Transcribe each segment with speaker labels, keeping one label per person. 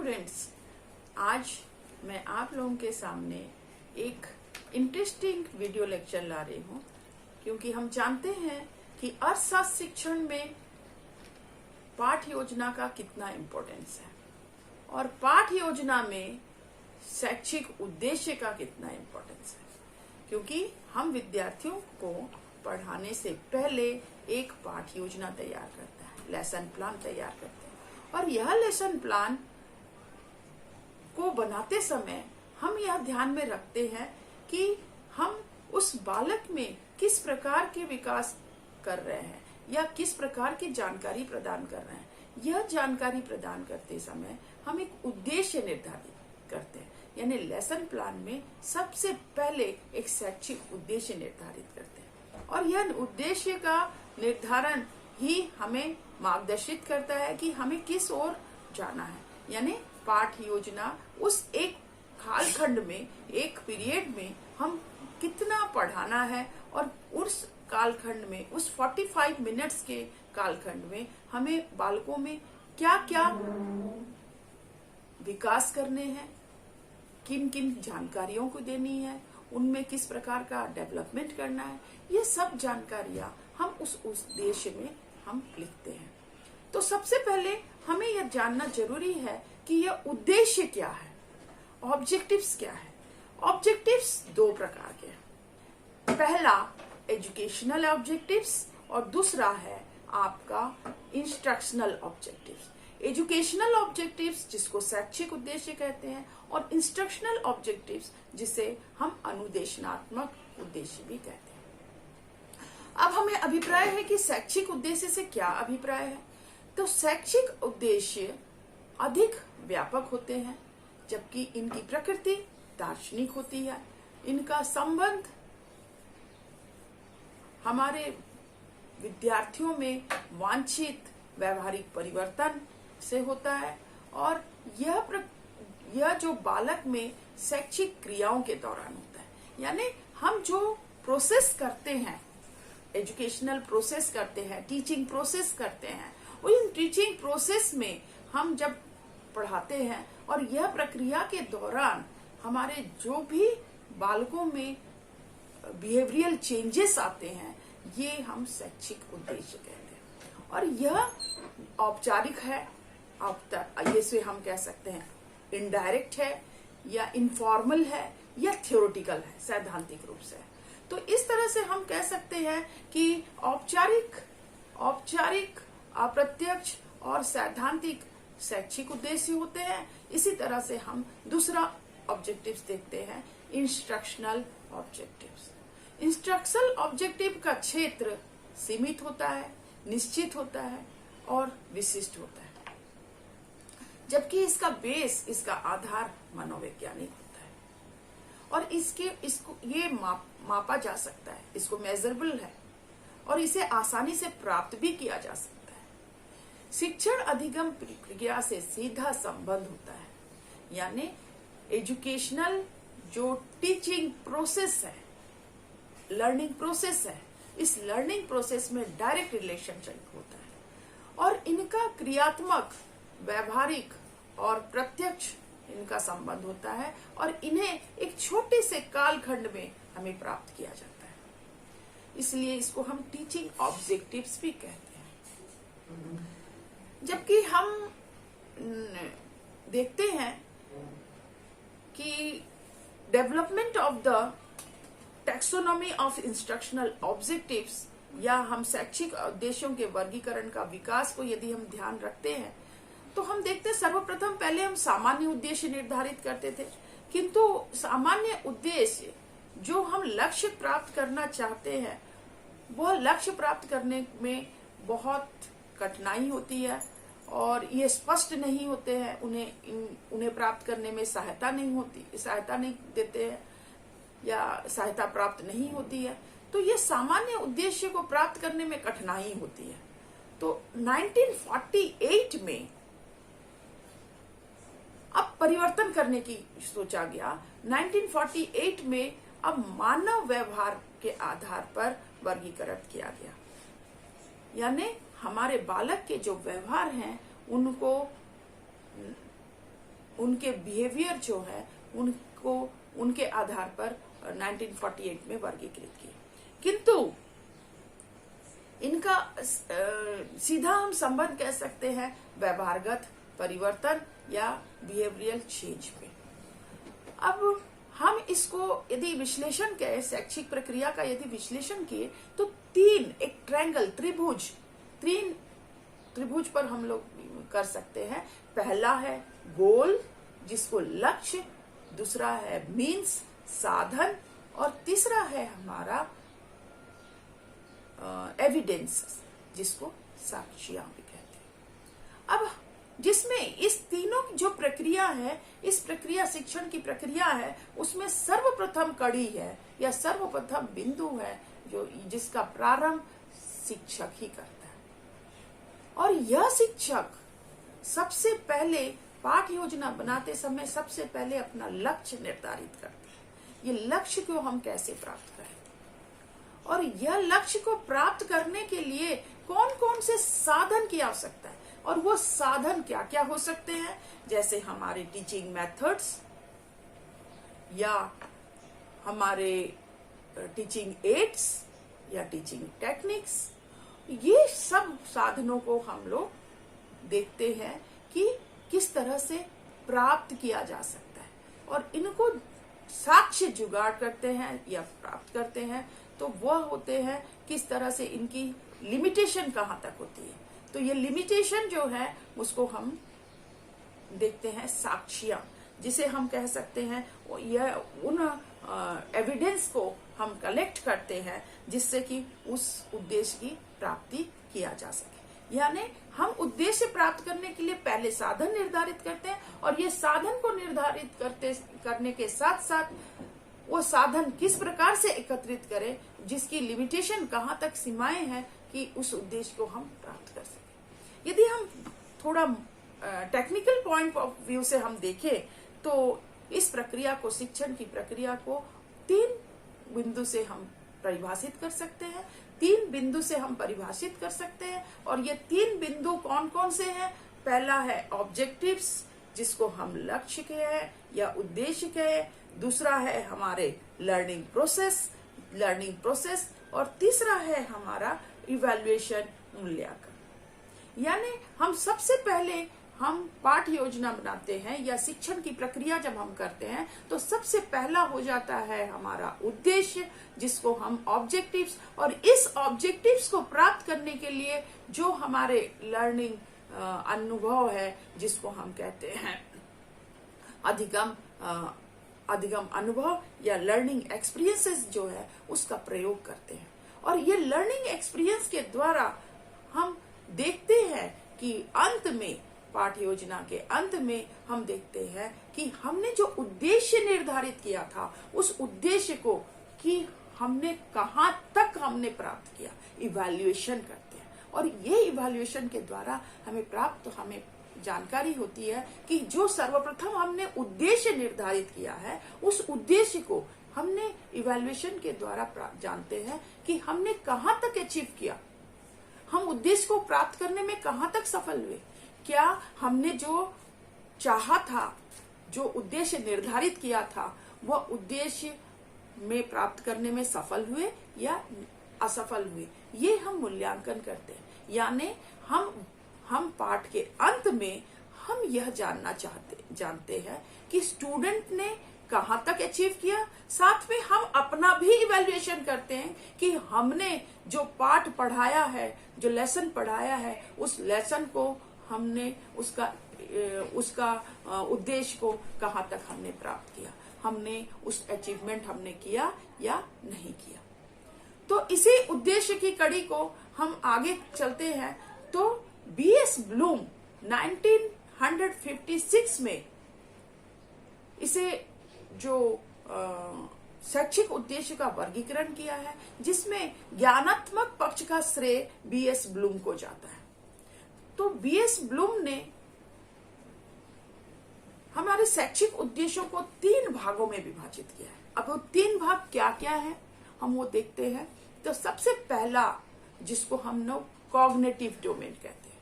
Speaker 1: Students, आज मैं आप लोगों के सामने एक इंटरेस्टिंग वीडियो लेक्चर ला रही हूँ, क्योंकि हम जानते हैं कि अर्थशास्त्र शिक्षण में पाठ योजना का कितना इम्पोर्टेंस है और पाठ योजना में शैक्षिक उद्देश्य का कितना इम्पोर्टेंस है। क्योंकि हम विद्यार्थियों को पढ़ाने से पहले एक पाठ योजना तैयार करते हैं, लेसन प्लान तैयार करते हैं, और यह लेसन प्लान को बनाते समय हम यह ध्यान में रखते हैं कि हम उस बालक में किस प्रकार के विकास कर रहे हैं या किस प्रकार की जानकारी प्रदान कर रहे हैं। यह जानकारी प्रदान करते समय हम एक उद्देश्य निर्धारित करते हैं, यानी लेसन प्लान में सबसे पहले एक शैक्षिक उद्देश्य निर्धारित करते हैं, और यह उद्देश्य का निर्धारण ही हमें मार्गदर्शित करता है कि हमें किस ओर जाना है। यानी पाठ योजना उस एक कालखंड में, एक पीरियड में हम कितना पढ़ाना है, और उस कालखंड में, उस 45 मिनट्स के कालखंड में हमें बालकों में क्या क्या विकास करने हैं, किन किन जानकारियों को देनी है, उनमें किस प्रकार का डेवलपमेंट करना है, ये सब जानकारियां हम उस उद्देश्य में हम लिखते हैं। तो सबसे पहले हमें यह जानना जरूरी है कि यह उद्देश्य क्या है, ऑब्जेक्टिव्स क्या है। ऑब्जेक्टिव्स दो प्रकार के हैं, पहला एजुकेशनल ऑब्जेक्टिव्स और दूसरा है आपका इंस्ट्रक्शनल ऑब्जेक्टिव्स। एजुकेशनल ऑब्जेक्टिव्स जिसको शैक्षिक उद्देश्य कहते हैं, और इंस्ट्रक्शनल ऑब्जेक्टिव्स जिसे हम अनुदेशनात्मक उद्देश्य भी कहते हैं। अब हमें अभिप्राय है कि शैक्षिक उद्देश्य से क्या अभिप्राय है। तो शैक्षिक उद्देश्य अधिक व्यापक होते हैं, जबकि इनकी प्रकृति दार्शनिक होती है। इनका संबंध हमारे विद्यार्थियों में वांछित व्यवहारिक परिवर्तन से होता है, और यह जो बालक में शैक्षिक क्रियाओं के दौरान होता है। यानी हम जो प्रोसेस करते हैं, एजुकेशनल प्रोसेस करते हैं, टीचिंग प्रोसेस करते हैं, उन टीचिंग प्रोसेस में हम जब पढ़ाते हैं और यह प्रक्रिया के दौरान हमारे जो भी बालकों में बिहेवियरल चेंजेस आते हैं, ये हम शैक्षिक उद्देश्य कहते हैं। और यह औपचारिक है, ये से हम कह सकते हैं इनडायरेक्ट है, या इनफॉर्मल है, या थ्योरेटिकल है, सैद्धांतिक रूप से। तो इस तरह से हम कह सकते हैं कि औपचारिक, अप्रत्यक्ष और सैद्धांतिक शैक्षिक उद्देश्य होते हैं। इसी तरह से हम दूसरा ऑब्जेक्टिव्स देखते हैं, इंस्ट्रक्शनल ऑब्जेक्टिव्स। इंस्ट्रक्शनल ऑब्जेक्टिव का क्षेत्र सीमित होता है, निश्चित होता है और विशिष्ट होता है, जबकि इसका बेस, इसका आधार मनोवैज्ञानिक होता है, और इसको ये मापा जा सकता है, इसको मेजरेबल है, और इसे आसानी से प्राप्त भी किया जा सकता है। शिक्षण अधिगम प्रक्रिया से सीधा संबंध होता है, यानी एजुकेशनल जो टीचिंग प्रोसेस है, लर्निंग प्रोसेस है, इस लर्निंग प्रोसेस में डायरेक्ट रिलेशनशिप होता है, और इनका क्रियात्मक, व्यवहारिक और प्रत्यक्ष इनका संबंध होता है, और इन्हें एक छोटे से कालखंड में हमें प्राप्त किया जाता है। इसलिए इसको हम टीचिंग ऑब्जेक्टिव्स भी कहते हैं। जबकि हम देखते हैं कि development of the taxonomy of instructional objectives, या हम शैक्षिक उद्देश्यों के वर्गीकरण का विकास को यदि हम ध्यान रखते हैं, तो हम देखते हैं सर्वप्रथम पहले हम सामान्य उद्देश्य निर्धारित करते थे, किंतु सामान्य उद्देश्य जो हम लक्ष्य प्राप्त करना चाहते हैं, वह लक्ष्य प्राप्त करने में बहुत कठिनाई होती है, और ये स्पष्ट नहीं होते हैं, उन्हें प्राप्त करने में सहायता नहीं देते हैं, या सहायता प्राप्त नहीं होती है। तो ये सामान्य उद्देश्य को प्राप्त करने में कठिनाई होती है। तो 1948 में अब परिवर्तन करने की सोचा गया। 1948 में अब मानव व्यवहार के आधार पर वर्गीकरण किया गया, यानी हमारे बालक के जो व्यवहार हैं उनको उनके बिहेवियर जो है उनको उनके आधार पर 1948 में वर्गीकृत किए। किंतु इनका सीधा हम संबंध कह सकते हैं व्यवहारगत परिवर्तन या बिहेवियरल चेंज पे। अब हम इसको यदि विश्लेषण करें, शैक्षिक प्रक्रिया का यदि विश्लेषण किए तो एक ट्रायंगल त्रिभुज पर हम लोग कर सकते हैं। पहला है गोल जिसको लक्ष्य, दूसरा है मीन्स साधन, और तीसरा है हमारा एविडेंस जिसको साक्ष्य भी कहते हैं। अब जिसमें इस तीनों जो प्रक्रिया है, इस प्रक्रिया शिक्षण की प्रक्रिया है, उसमें सर्वप्रथम कड़ी है या सर्वप्रथम बिंदु है जो जिसका प्रारंभ शिक्षक ही करता है। और यह शिक्षक सबसे पहले पाठ योजना बनाते समय सबसे पहले अपना लक्ष्य निर्धारित करते हैं। ये लक्ष्य को हम कैसे प्राप्त करें, और यह लक्ष्य को प्राप्त करने के लिए कौन कौन से साधन की आवश्यकता है, और वो साधन क्या क्या हो सकते हैं, जैसे हमारे टीचिंग मेथड्स या हमारे टीचिंग एड्स या टीचिंग टेक्निक्स। ये सब साधनों को हम लोग देखते हैं कि किस तरह से प्राप्त किया जा सकता है, और इनको साक्ष्य जुगाड़ करते हैं या प्राप्त करते हैं तो वह होते हैं किस तरह से, इनकी लिमिटेशन कहाँ तक होती है। तो ये लिमिटेशन जो है उसको हम देखते हैं साक्ष्य, जिसे हम कह सकते हैं यह उन एविडेंस को हम कलेक्ट करते हैं जिससे कि उस उद्देश्य की प्राप्ति किया जा सके। यानी हम उद्देश्य प्राप्त करने के लिए पहले साधन निर्धारित करते हैं, और ये साधन को निर्धारित करने के साथ साथ वो साधन किस प्रकार से एकत्रित करें जिसकी लिमिटेशन कहाँ तक सीमाएं हैं कि उस उद्देश्य को हम प्राप्त कर सकें। यदि हम थोड़ा टेक्निकल पॉइंट ऑफ व्यू से हम देखें तो इस प्रक्रिया को, शिक्षण की प्रक्रिया को 3 बिंदु से हम परिभाषित कर सकते हैं। 3 बिंदु से हम परिभाषित कर सकते हैं, और ये 3 बिंदु कौन कौन से हैं? पहला है ऑब्जेक्टिव्स जिसको हम लक्ष्य कहे या उद्देश्य कहे, दूसरा है हमारे लर्निंग प्रोसेस, और तीसरा है हमारा इवैल्यूएशन, मूल्यांकन। यानी हम सबसे पहले हम पाठ योजना बनाते हैं या शिक्षण की प्रक्रिया जब हम करते हैं तो सबसे पहला हो जाता है हमारा उद्देश्य जिसको हम ऑब्जेक्टिव्स, और इस ऑब्जेक्टिव्स को प्राप्त करने के लिए जो हमारे लर्निंग अनुभव है जिसको हम कहते हैं अधिगम अनुभव या लर्निंग एक्सपीरियंसेस जो है उसका प्रयोग करते हैं। और ये लर्निंग एक्सपीरियंस के द्वारा हम देखते हैं कि अंत में, पाठ योजना के अंत में हम देखते हैं कि हमने जो उद्देश्य निर्धारित किया था उस उद्देश्य को कि हमने कहाँ तक हमने प्राप्त किया, इवैल्यूएशन करते हैं। और ये इवैल्यूएशन के द्वारा हमें जानकारी होती है कि जो सर्वप्रथम हमने उद्देश्य निर्धारित किया है उस उद्देश्य को हमने इवैल्यूएशन के द्वारा जानते हैं कि हमने कहाँ तक अचीव किया, हम उद्देश्य को प्राप्त करने में कहाँ तक सफल हुए, क्या हमने जो चाहा था, जो उद्देश्य निर्धारित किया था वह उद्देश्य में प्राप्त करने में सफल हुए या असफल हुए, ये हम मूल्यांकन करते हैं। यानी हम पाठ के अंत में हम यह जानते हैं कि स्टूडेंट ने कहाँ तक अचीव किया, साथ में हम अपना भी इवैल्यूएशन करते हैं कि हमने जो पाठ पढ़ाया है, जो लेसन पढ़ाया है, उस लेसन को हमने उसका उद्देश्य को कहाँ तक हमने प्राप्त किया, हमने उस अचीवमेंट हमने किया या नहीं किया। तो इसी उद्देश्य की कड़ी को हम आगे चलते हैं तो बीएस ब्लूम 1956 में इसे जो शैक्षिक उद्देश्य का वर्गीकरण किया है जिसमें ज्ञानात्मक पक्ष का श्रेय बीएस ब्लूम को जाता है। तो बीएस ब्लूम ने हमारे शैक्षिक उद्देश्यों को 3 भागों में विभाजित किया है। अब वो 3 भाग क्या क्या है हम वो देखते हैं। तो सबसे पहला जिसको हम लोग कॉग्निटिव डोमेन कहते हैं,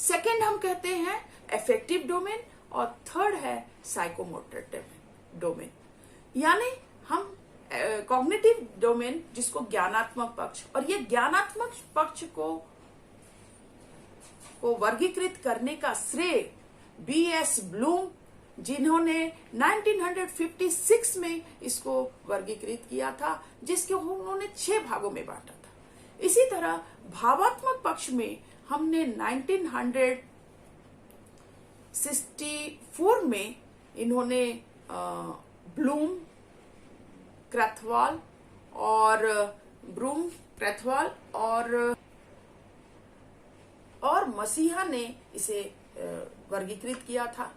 Speaker 1: सेकंड हम कहते हैं अफेक्टिव डोमेन, और थर्ड है साइकोमोटर डोमेन। यानी हम कॉग्निटिव डोमेन जिसको ज्ञानात्मक पक्ष, और ये ज्ञानात्मक पक्ष को वर्गीकृत करने का श्रेय B.S. ब्लूम, जिन्होंने 1956 में इसको वर्गीकृत किया था, जिसके उन्होंने 6 भागों में बांटा था। इसी तरह भावात्मक पक्ष में हमने 1964 में इन्होंने ब्लूम, क्रैथवाल और मसीहा ने इसे वर्गीकृत किया था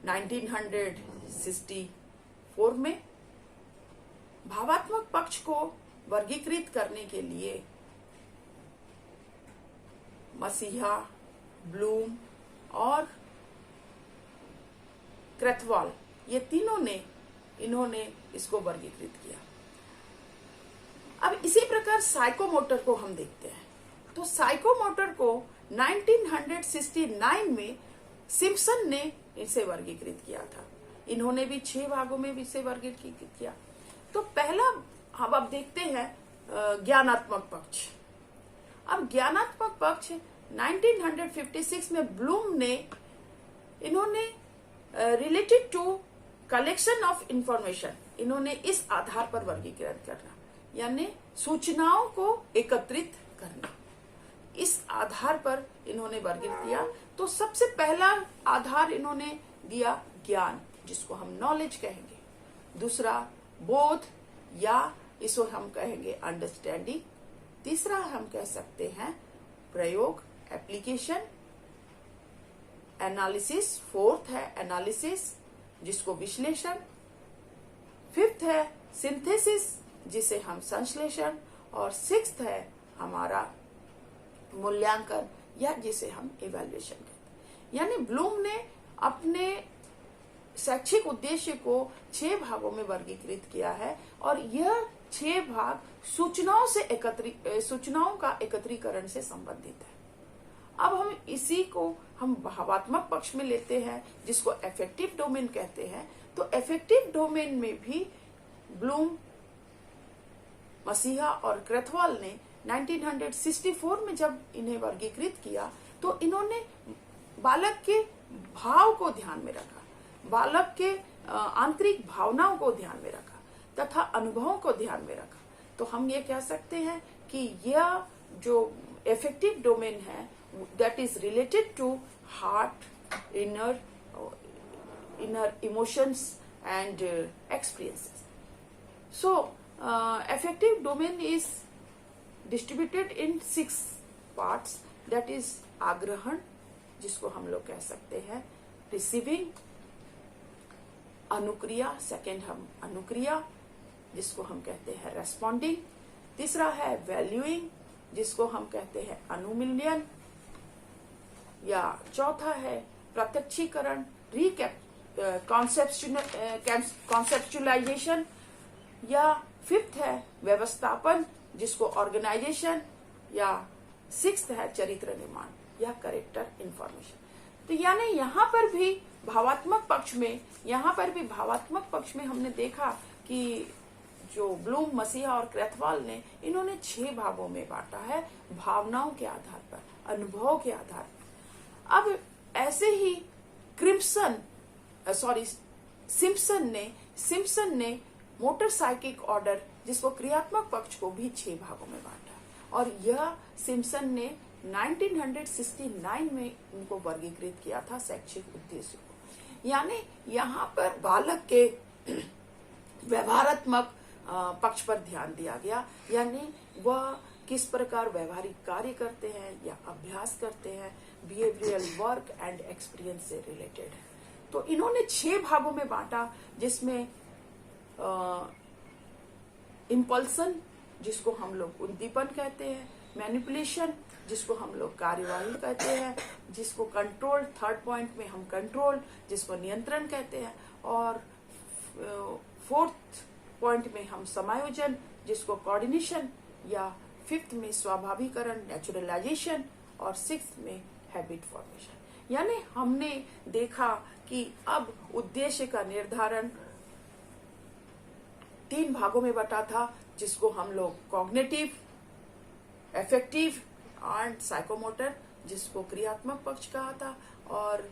Speaker 1: 1964 में। भावात्मक पक्ष को वर्गीकृत करने के लिए मसीहा, ब्लूम और क्रैथवाल, ये तीनों ने इन्होंने इसको वर्गीकृत किया। अब इसी प्रकार साइकोमोटर को हम देखते हैं। तो साइकोमोटर को 1969 में सिम्पसन ने इसे वर्गीकृत किया था। इन्होंने भी 6 भागों में इसे वर्गीकृत किया। तो पहला हम अब देखते हैं ज्ञानात्मक पक्ष। अब ज्ञानात्मक पक्ष 1956 में ब्लूम ने इन्होंने related to collection of information, इन्होंने इस आधार पर वर्गीकृत करना, यानी सूचनाओं को एकत्रित करना, इस आधार पर इन्होंने वर्गीकृत किया। तो सबसे पहला आधार इन्होंने दिया ज्ञान, जिसको हम नॉलेज कहेंगे। दूसरा बोध, या इसको हम कहेंगे अंडरस्टैंडिंग। तीसरा हम कह सकते हैं प्रयोग, एप्लीकेशन, एनालिसिस। फोर्थ है एनालिसिस, जिसको विश्लेषण। फिफ्थ है सिंथेसिस, जिसे हम संश्लेषण। और सिक्स्थ है हमारा मूल्यांकन, या जिसे हम इवैल्यूएशन कहते हैं। यानी ब्लूम ने अपने शैक्षिक उद्देश्य को 6 भागों में वर्गीकृत किया है, और यह 6 भाग सूचनाओं का एकत्रीकरण से संबंधित है। अब हम इसी को हम भावात्मक पक्ष में लेते हैं, जिसको एफेक्टिव डोमेन कहते हैं। तो एफेक्टिव डोमेन में भी ब्लूम, मसीहा और क्रैथवाल ने 1964 में जब इन्हें वर्गीकृत किया, तो इन्होंने बालक के भाव को ध्यान में रखा, बालक के आंतरिक भावनाओं को ध्यान में रखा तथा अनुभवों को ध्यान में रखा। तो हम ये कह सकते हैं कि यह जो एफेक्टिव डोमेन है, that is related to heart, inner emotions and experiences. So affective domain is distributed in 6 parts, that is आग्रहण, जिसको हम लोग कह सकते हैं रिसीविंग, अनुक्रिया, सेकेंड हम अनुक्रिया, जिसको हम कहते हैं रेस्पॉन्डिंग। तीसरा है वैल्यूइंग, जिसको हम कहते हैं अनुमूल्यन, या चौथा है प्रत्यक्षीकरण, कॉन्सेप्चुलाइजेशन, या फिफ्थ है व्यवस्थापन, जिसको ऑर्गेनाइजेशन, या सिक्स्थ है चरित्र निर्माण या कैरेक्टर इंफॉर्मेशन। तो यानी यहाँ पर भी भावात्मक पक्ष में हमने देखा कि जो ब्लूम, मसीहा और क्रैथवाल ने इन्होंने 6 भागों में बांटा है, भावनाओं के आधार पर, अनुभव के आधार पर। अब ऐसे ही सिम्पसन ने मोटर साइकिक ऑर्डर, जिसको क्रियात्मक पक्ष को भी 6 भागों में बांटा, और यह सिम्पसन ने 1969 में इनको वर्गीकृत किया था शैक्षिक उद्देश्य को। यानी यहाँ पर बालक के व्यवहारात्मक पक्ष पर ध्यान दिया गया, यानी वह किस प्रकार व्यवहारिक कार्य करते हैं या अभ्यास करते हैं, बिहेवियरल वर्क एंड एक्सपीरियंस से रिलेटेड है। तो इन्होंने 6 भागों में बांटा, जिसमें इम्पल्सन, जिसको हम लोग उद्दीपन कहते हैं, मैनिपुलेशन, जिसको हम लोग कार्यवाही कहते हैं, जिसको कंट्रोल, थर्ड पॉइंट में हम कंट्रोल, जिसको नियंत्रण कहते हैं, और फोर्थ पॉइंट में हम समायोजन, जिसको कोऑर्डिनेशन, या फिफ्थ में स्वाभाविकरण, नेचुरलाइजेशन, और सिक्स्थ में हैबिट फॉर्मेशन। यानी हमने देखा कि अब उद्देश्य का निर्धारण 3 भागों में बटा था, जिसको हम लोग कॉग्निटिव, एफेक्टिव एंड साइकोमोटर, जिसको क्रियात्मक पक्ष कहा था। और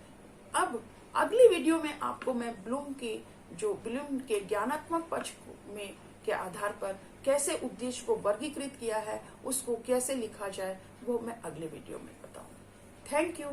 Speaker 1: अब अगली वीडियो में आपको मैं ब्लूम के ज्ञानात्मक पक्ष में के आधार पर कैसे उद्देश्य को वर्गीकृत किया है, उसको कैसे लिखा जाए, वो मैं अगले वीडियो में बताऊंगी। Thank you.